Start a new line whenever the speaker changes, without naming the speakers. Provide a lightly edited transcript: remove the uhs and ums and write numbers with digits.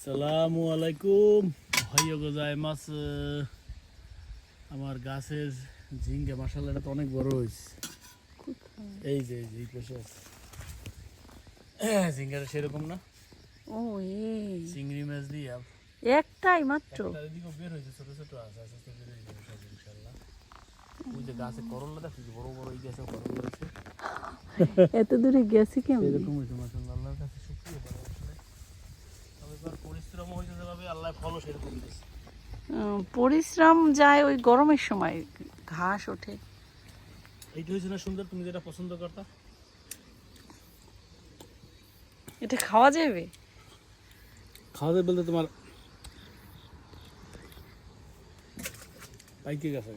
আসসালামু আলাইকুম ভাইয়া গোজাইমাসু। আমার গাছের ঝিঙ্গা মাশাআল্লাহ এটা তো অনেক বড় হয়েছে। এই যে এই পাশে আছে ঝিঙ্গাটা সেরকম না।
ও এই
চিংড়ি মাছ দিয়ে
একটাই মাত্র।
এদিকে বের হয়েছে, ছোট ছোট আছে, আস্তে আস্তে বের হয়ে যাবে সব ইনশাআল্লাহ। ওই যে গাছে করলা দেখছি বড় বড় এই গাছে করলা আছে।
এত দূরে গেছি কেমন?
এরকম হয়েছে মাশাআল্লাহ, আল্লাহর কাছে শুকরিয়া বড় আসলে। তবে এবার পরিশ্রম হয়েছে যেভাবে আল্লাহ ফলও সেরকম দিয়েছে।
পরিশ্রম যায় ওই গরমের সময়, ঘাস ওঠে।
এইটা হয়েছে না সুন্দর, তুমি যেটা পছন্দ করতা।
এটা খাওয়া যাবে?
খাওয়া যাবে বলতে তোমার পাইকে গেছে।